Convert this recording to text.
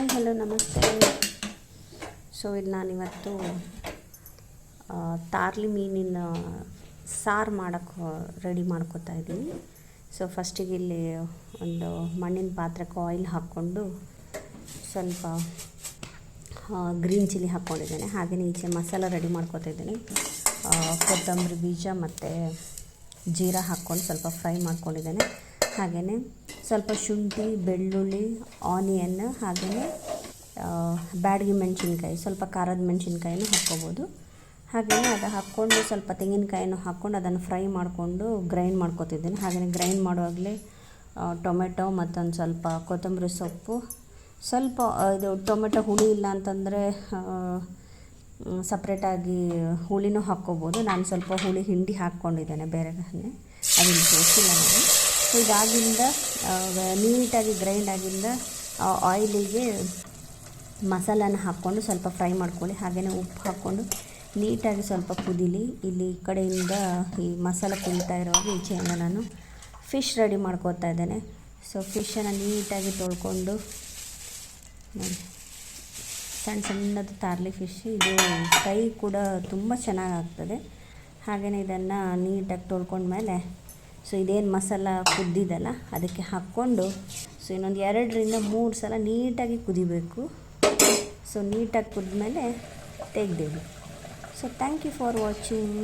Hi hello ನಮಸ್ತೆ. So ಇಲ್ಲಿ ನಾನಿವತ್ತು ತಾರ್ಲಿ ಮೀನಿನ ಸಾರು ಮಾಡೋಕ್ಕೆ ರೆಡಿ ಮಾಡ್ಕೋತಾ ಇದ್ದೀನಿ. ಸೊ ಫಸ್ಟಿಗೆ ಇಲ್ಲಿ ಒಂದು ಮಣ್ಣಿನ ಪಾತ್ರಕ್ಕೆ ಆಯಿಲ್ ಹಾಕ್ಕೊಂಡು ಸ್ವಲ್ಪ ಗ್ರೀನ್ ಚಿಲ್ಲಿ ಹಾಕ್ಕೊಂಡಿದ್ದೇನೆ. ಹಾಗೆಯೇ ಈಚೆ ಮಸಾಲ ರೆಡಿ ಮಾಡ್ಕೋತಾ ಇದ್ದೀನಿ. ಕೊತ್ತಂಬರಿ ಬೀಜ ಮತ್ತು ಜೀರಾ ಹಾಕ್ಕೊಂಡು ಸ್ವಲ್ಪ ಫ್ರೈ ಮಾಡ್ಕೊಂಡಿದ್ದೇನೆ. ಹಾಗೆಯೇ ಸ್ವಲ್ಪ ಶುಂಠಿ, ಬೆಳ್ಳುಳ್ಳಿ, ಆನಿಯನ್, ಹಾಗೆಯೇ ಬ್ಯಾಡಗಿ ಮೆಣಸಿನ್ಕಾಯಿ, ಸ್ವಲ್ಪ ಖಾರದ ಮೆಣಸಿನ್ಕಾಯಿನೂ ಹಾಕ್ಕೋಬೋದು. ಹಾಗೆಯೇ ಅದು ಹಾಕ್ಕೊಂಡು ಸ್ವಲ್ಪ ತೆಂಗಿನಕಾಯಿನೂ ಹಾಕ್ಕೊಂಡು ಅದನ್ನು ಫ್ರೈ ಮಾಡಿಕೊಂಡು ಗ್ರೈಂಡ್ ಮಾಡ್ಕೊತಿದ್ದೀನಿ. ಹಾಗೆಯೇ ಗ್ರೈಂಡ್ ಮಾಡುವಾಗಲೇ ಟೊಮೆಟೊ ಮತ್ತೊಂದು ಸ್ವಲ್ಪ ಕೊತ್ತಂಬರಿ ಸೊಪ್ಪು, ಸ್ವಲ್ಪ ಇದು ಟೊಮೆಟೊ ಹುಳಿ ಇಲ್ಲ ಅಂತಂದರೆ ಸಪ್ರೇಟಾಗಿ ಹುಳಿನೂ ಹಾಕ್ಕೋಬೋದು. ನಾನು ಸ್ವಲ್ಪ ಹುಳಿ ಹಿಂಡಿ ಹಾಕ್ಕೊಂಡಿದ್ದೇನೆ ಬೇರೆನೇ, ಅದನ್ನು ತೋರಿಸಿಲ್ಲ ನಾನು. ಸೊ ಇದಾಗಿಂದ ನೀಟಾಗಿ ಗ್ರೈಂಡ್ ಆಗಿಂದ ಆಯಿಲಿಗೆ ಮಸಾಲಾನ ಹಾಕ್ಕೊಂಡು ಸ್ವಲ್ಪ ಫ್ರೈ ಮಾಡ್ಕೊಳ್ಳಿ. ಹಾಗೆಯೇ ಉಪ್ಪು ಹಾಕ್ಕೊಂಡು ನೀಟಾಗಿ ಸ್ವಲ್ಪ ಕುದೀಲಿ. ಇಲ್ಲಿ ಈ ಕಡೆಯಿಂದ ಈ ಮಸಾಲ ಕುದೀತಾ ಇರುವಾಗ ಈಚೆಯಿಂದ ನಾನು ಫಿಶ್ ರೆಡಿ ಮಾಡ್ಕೋತಾ ಇದ್ದೇನೆ. ಸೊ ಫಿಶನ್ನು ನೀಟಾಗಿ ತೊಳ್ಕೊಂಡು ನೋಡಿ, ಸಣ್ಣ ಸಣ್ಣದು ತಾರ್ಲಿ ಫಿಶ್. ಇದು ಫ್ರೈ ಕೂಡ ತುಂಬ ಚೆನ್ನಾಗಾಗ್ತದೆ. ಹಾಗೆಯೇ ಇದನ್ನು ನೀಟಾಗಿ ತೊಳ್ಕೊಂಡ್ಮೇಲೆ ಸೊ ಇದೇನು ಮಸಾಲ ಕುದ್ದಿದಲ್ಲ ಅದಕ್ಕೆ ಹಾಕ್ಕೊಂಡು ಸೊ ಇನ್ನೊಂದು 2-3 ಸಲ ನೀಟಾಗಿ ಕುದಿಬೇಕು. ಸೊ ನೀಟಾಗಿ ಕುದ್ಮೇಲೆ ತೆಗೆದೇವಿ. So thank you for watching.